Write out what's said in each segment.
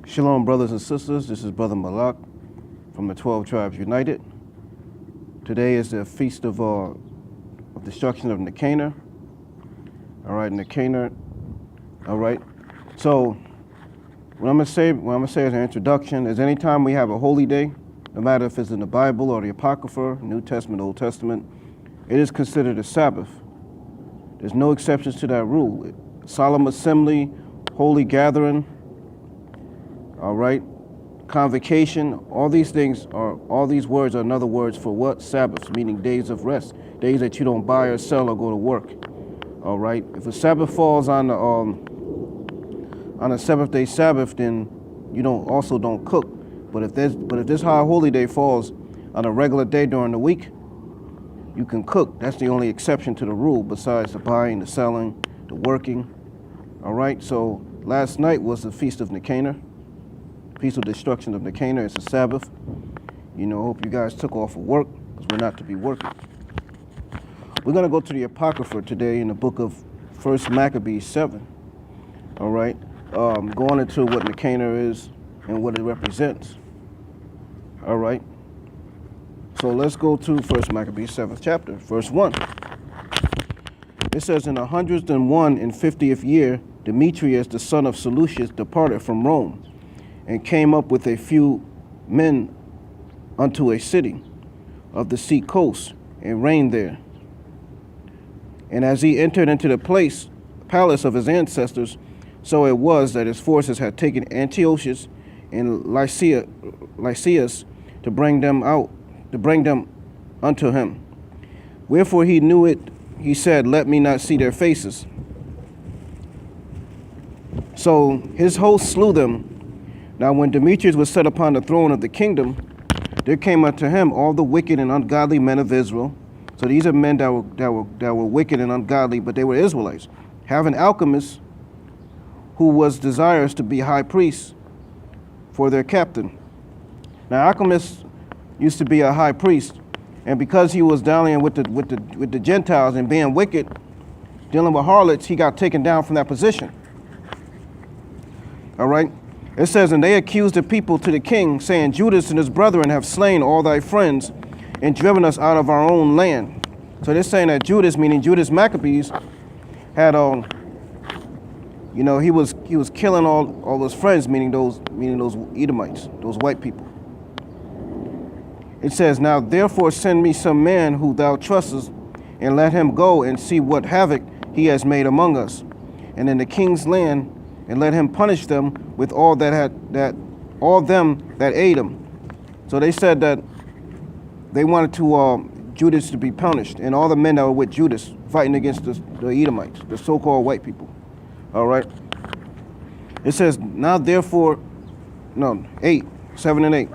Shalom, brothers and sisters. This is Brother Malak from the 12 Tribes United. Today is the feast of destruction of Nicanor. All right, Nicanor. All right. So, what I'm gonna say as an introduction is, anytime we have a holy day, no matter if it's in the Bible or the Apocrypha, New Testament, Old Testament, it is considered a Sabbath. There's no exceptions to that rule. Solemn assembly, holy gathering. All right, convocation, all these words are another words for what? Sabbaths, meaning days of rest, days that you don't buy or sell or go to work. All right, if a Sabbath falls on a seventh day Sabbath, then you don't cook. But if this high holy day falls on a regular day during the week, you can cook. That's the only exception to the rule, besides the buying, the selling, the working. All right, so last night was the Feast of Nicanor. Feast of Destruction of Nicanor. It's a Sabbath. Hope you guys took off of work, because we're not to be working. We're going to go to the Apocrypha today in the book of 1 Maccebeus 7. All right, going into what Nicanor is and what it represents. All right, so let's go to 1 Maccebeus 7th chapter, verse 1. It says, in the 101 and 50th year, Demetrius, the son of Seleucus, departed from Rome, and came up with a few men unto a city of the sea coast, and reigned there. And as he entered into the palace of his ancestors, so it was that his forces had taken Antiochus and Lysias to bring them unto him. Wherefore he knew it, he said, let me not see their faces. So his host slew them. Now when Demetrius was set upon the throne of the kingdom, there came unto him all the wicked and ungodly men of Israel. So these are men that were wicked and ungodly, but they were Israelites, having alchemists who was desirous to be high priests for their captain. Now alchemists used to be a high priest, and because he was dallying with the Gentiles and being wicked, dealing with harlots, he got taken down from that position. All right. It says, and they accused the people to the king, saying, Judas and his brethren have slain all thy friends and driven us out of our own land. So they're saying that Judas, meaning Judas Maccabeus, had he was killing all those friends, meaning those Edomites, those white people. It says, now therefore send me some man who thou trustest, and let him go and see what havoc he has made among us, and in the king's land, and let him punish them with all them that ate him. So they said that they wanted Judas to be punished, and all the men that were with Judas fighting against the Edomites, the so-called white people. All right. It says, now therefore, 7 and 8.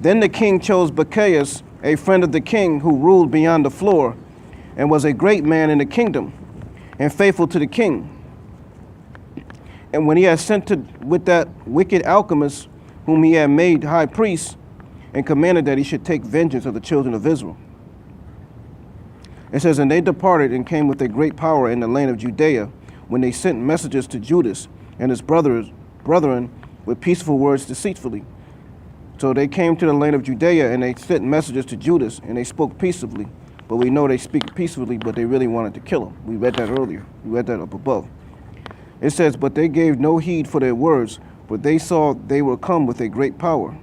Then the king chose Maccebeus, a friend of the king, who ruled beyond the floor, and was a great man in the kingdom, and faithful to the king. And when he had sent with that wicked alchemist, whom he had made high priest, and commanded that he should take vengeance of the children of Israel. It says, and they departed and came with a great power in the land of Judea, when they sent messages to Judas and his brethren with peaceful words deceitfully. So they came to the land of Judea, and they sent messages to Judas, and they spoke peaceably. But we know they speak peaceably, but they really wanted to kill him. We read that earlier. We read that up above. It says, but they gave no heed for their words, but they saw they were come with a great power.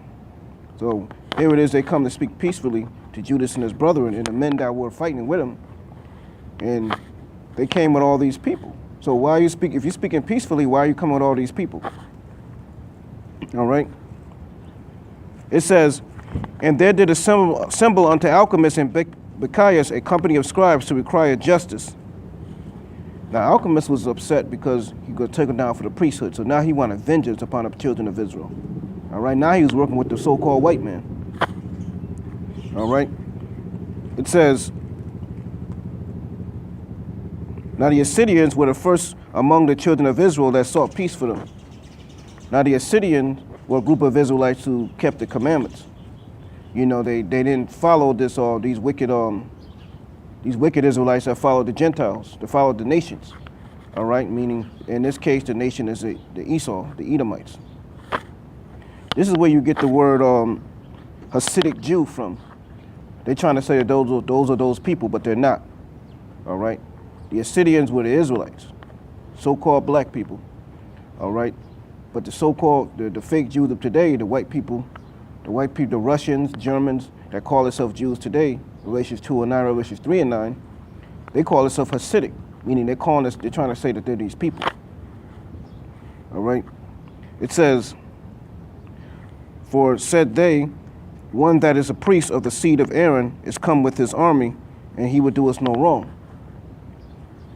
So here it is, they come to speak peacefully to Judas and his brethren and the men that were fighting with him. And they came with all these people. So if you're speaking peacefully, why are you coming with all these people? All right. It says, and there did assemble unto Alchemists and Maccebeus a company of scribes to require justice. Now, Alchemist was upset because he got taken down for the priesthood, so now he wanted vengeance upon the children of Israel. All right, now he was working with the so-called white man. All right, it says, now the Assyrians were the first among the children of Israel that sought peace for them. Now the Assyrians were a group of Israelites who kept the commandments. They didn't follow these wicked Israelites that followed the Gentiles, that followed the nations. All right, meaning in this case the nation is the Esau, the Edomites. This is where you get the word Hasidic Jew from. They're trying to say that those are those people, but they're not. All right? The Assyrians were the Israelites, so-called black people. All right? But the so-called, the fake Jews of today, the white people, the Russians, Germans that call themselves Jews today, Galatians 2:9, Galatians 3:9, they call themselves Hasidic, meaning they're trying to say that they're these people. All right? It says, for said they, one that is a priest of the seed of Aaron is come with his army, and he would do us no wrong.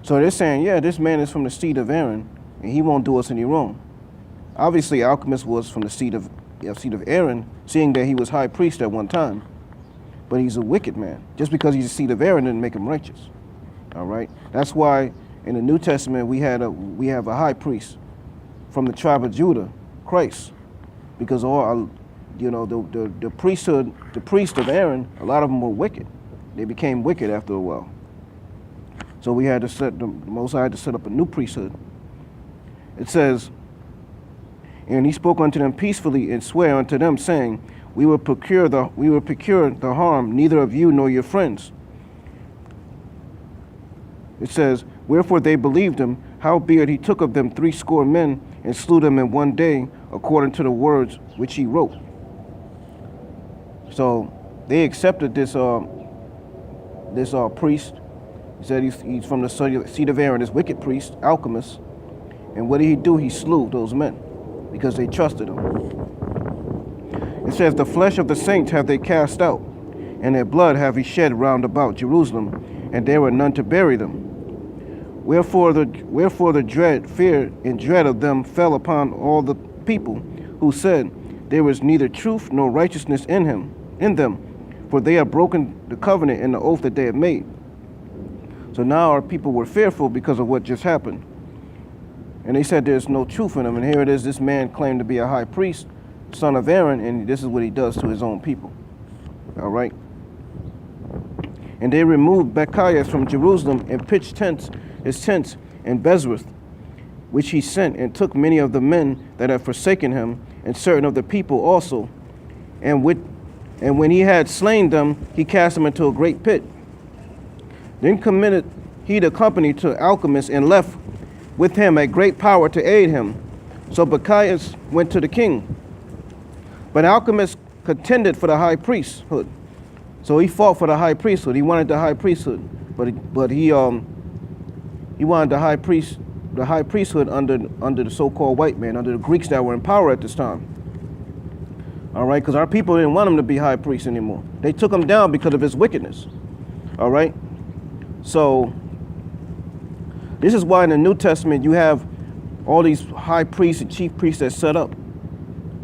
So they're saying, yeah, this man is from the seed of Aaron, and he won't do us any wrong. Obviously, Alchemist was from the seed of Aaron, seeing that he was high priest at one time. But he's a wicked man. Just because he's the seed of Aaron didn't make him righteous. All right? That's why in the New Testament we have a high priest from the tribe of Judah, Christ, because the priesthood, the priest of Aaron, a lot of them were wicked. They became wicked after a while. So we had to the Most High had to set up a new priesthood. It says, and he spoke unto them peacefully and swear unto them, saying, we will procure the harm neither of you nor your friends. It says, wherefore they believed him, howbeit he took of them 60 men and slew them in one day, according to the words which he wrote. So they accepted this priest. He said he's from the seed of Aaron, this wicked priest, Alchemist. And what did he do? He slew those men because they trusted him. It says, the flesh of the saints have they cast out, and their blood have he shed round about Jerusalem, and there were none to bury them. Wherefore the fear and dread of them fell upon all the people, who said, there is neither truth nor righteousness in them, for they have broken the covenant and the oath that they have made. So now our people were fearful because of what just happened. And they said there's no truth in them. And here it is, this man claimed to be a high priest, son of Aaron, and this is what he does to his own people. All right? And they removed Maccebeus from Jerusalem and pitched his tents in Bezrith, which he sent, and took many of the men that had forsaken him, and certain of the people also. And when he had slain them, he cast them into a great pit. Then committed he the company to Alchemist, and left with him a great power to aid him. So Maccebeus went to the king. But Alchemist contended for the high priesthood. So he fought for the high priesthood. He wanted the high priesthood, but he wanted the high priesthood under the so-called white man, under the Greeks that were in power at this time. All right, because our people didn't want him to be high priest anymore. They took him down because of his wickedness. All right, so this is why in the New Testament you have all these high priests and chief priests that set up.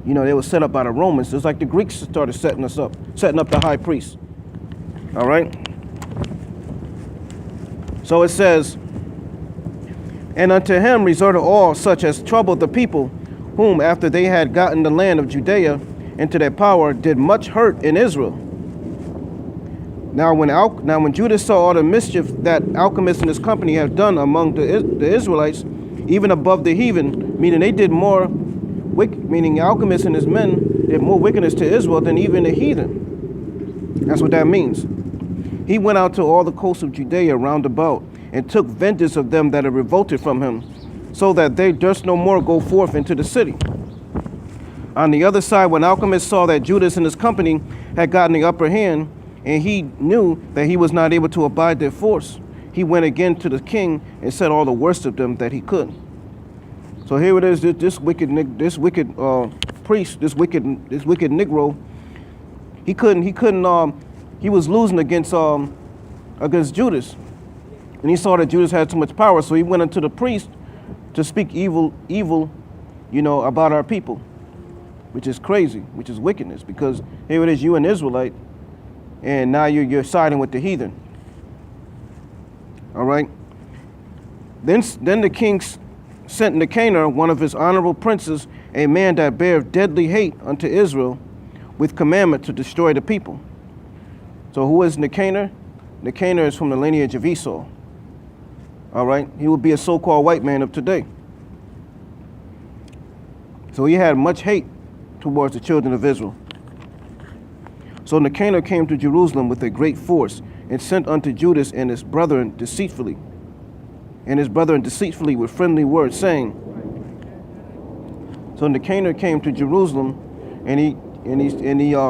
You know, they were set up by the Romans. It's like the Greeks started setting up the high priests. All right. So it says, and unto him resorted all such as troubled the people, whom after they had gotten the land of Judea into their power, did much hurt in Israel. Now when Judah saw all the mischief that Alchemists and his company have done among the Israelites, even above the heathen, meaning they did more, meaning Alchemists and his men did more wickedness to Israel than even the heathen. That's what that means. He went out to all the coasts of Judea round about, and took vengeance of them that had revolted from him, so that they durst no more go forth into the city. On the other side, when Alchemist saw that Judas and his company had gotten the upper hand, and he knew that he was not able to abide their force, he went again to the king and said all the worst of them that he could. So here it is, this wicked priest, this wicked Negro, he was losing against Judas. And he saw that Judas had too much power, so he went into the priest to speak evil, about our people, which is crazy, which is wickedness, because here it is, you an Israelite, and now you're siding with the heathen. All right. Then the king sent Nicanor, one of his honorable princes, a man that bare deadly hate unto Israel, with commandment to destroy the people. So who is Nicanor? Nicanor is from the lineage of Esau. All right, he would be a so-called white man of today. So he had much hate towards the children of Israel. So Nicanor came to Jerusalem with a great force, and sent unto Judas and his brethren deceitfully, with friendly words, saying. So Nicanor came to Jerusalem, and he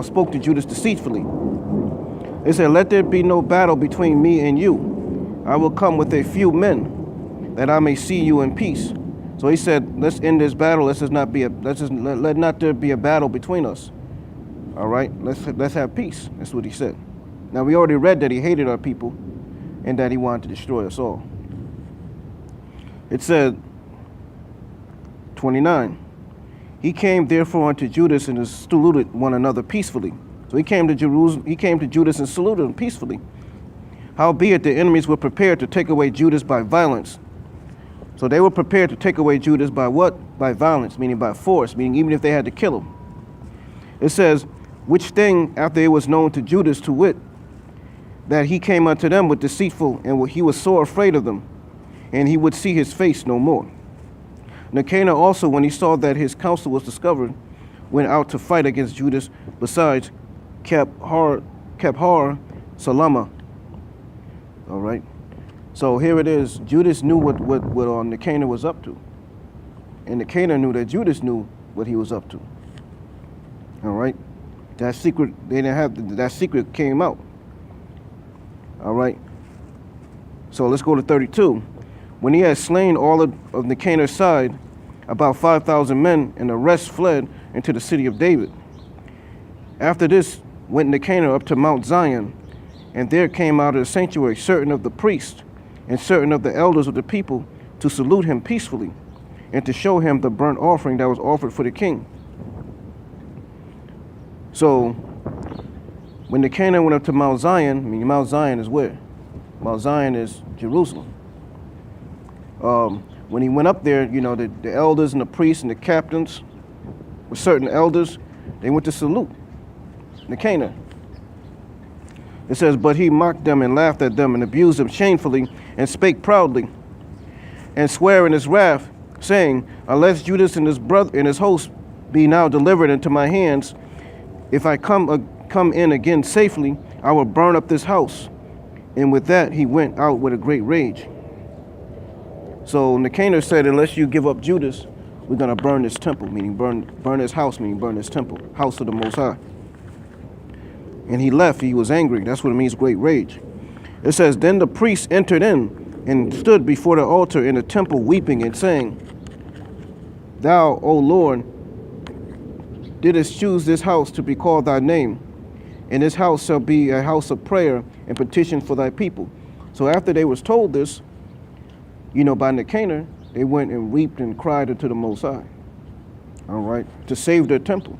spoke to Judas deceitfully. They said, "Let there be no battle between me and you. I will come with a few men, that I may see you in peace." So he said, "Let's end this battle. Let not there be a battle between us. All right, let's have peace." That's what he said. Now we already read that he hated our people, and that he wanted to destroy us all. It said, 29. He came therefore unto Judas and saluted one another peacefully. So he came to Judas and saluted him peacefully. Howbeit the enemies were prepared to take away Judas by violence. So they were prepared to take away Judas by what? By violence, meaning by force, meaning even if they had to kill him. It says, which thing after it was known to Judas, to wit, that he came unto them with deceitful, and he was sore afraid of them, and he would see his face no more. Nicanor also, when he saw that his counsel was discovered, went out to fight against Judas, besides kept har salama. All right. So here it is. Judas knew what Nicanor was up to, and Nicanor knew that Judas knew what he was up to. All right. That secret, they didn't have, that secret came out. All right. So let's go to 32. When he had slain all of Nicanor's side, about 5,000 men, and the rest fled into the city of David. After this went Nicanor up to Mount Zion, and there came out of the sanctuary certain of the priests and certain of the elders of the people to salute him peacefully, and to show him the burnt offering that was offered for the king. So when Nicanor went up to Mount Zion, I mean, Mount Zion is where? Mount Zion is Jerusalem. When he went up there, you know, the elders and the priests and the captains, with certain elders, they went to salute Nicanor. It says, but he mocked them and laughed at them and abused them shamefully, and spake proudly, and sware in his wrath, saying, unless Judas and his brother and his host be now delivered into my hands, if I come in again safely, I will burn up this house. And with that he went out with a great rage. So Nicanor said, unless you give up Judas, we're going to burn this temple, meaning burn his house, meaning burn his temple, house of the Most High. And he left. He was angry. That's what it means, great rage. It says, then the priests entered in and stood before the altar in the temple, weeping and saying, thou, O Lord, didst choose this house to be called thy name, and this house shall be a house of prayer and petition for thy people. So after they was told this, you know, by Nicanor, they went and wept and cried unto the Most High, all right, to save their temple.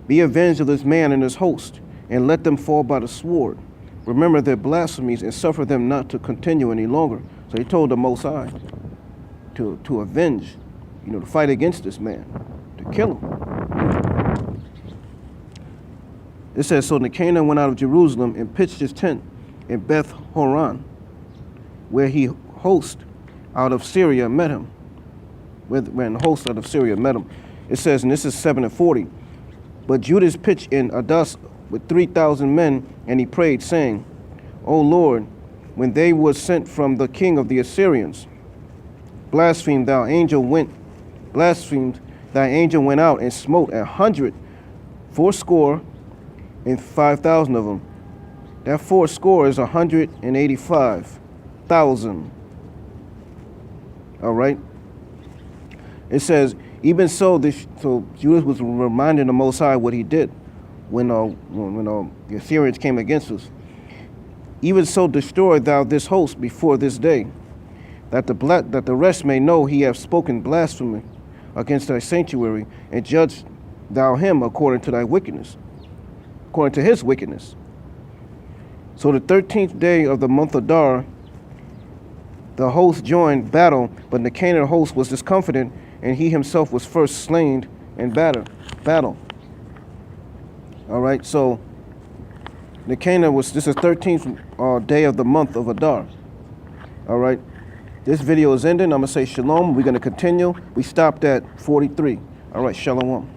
Be avenged of this man and his host, and let them fall by the sword. Remember their blasphemies, and suffer them not to continue any longer. So he told the Most High to avenge, you know, to fight against this man, to kill him. It says, so Nicanor went out of Jerusalem and pitched his tent in Beth Horon, where he host out of Syria met him. When the host out of Syria met him. It says, and this is 7:40, but Judas pitched in Adas with 3,000 men, and he prayed, saying, O Lord, when they were sent from the king of the Assyrians, blasphemed thy angel went out and smote 180 and 5,000 of them. That 80 is 185,000. All right. It says, even so, so Judas was reminding the Most High what he did when the Assyrians came against us. Even so, destroy thou this host before this day, that the rest may know he hath spoken blasphemy against thy sanctuary, and judge thou him according to thy wickedness, according to his wickedness. So the 13th day of the month Adar, the host joined battle, but Nicanor's host was discomfited, and he himself was first slain in battle. All right, so Nicanor this is 13th day of the month of Adar. All right, this video is ending. I'm going to say shalom. We're going to continue. We stopped at 43. All right, shalom.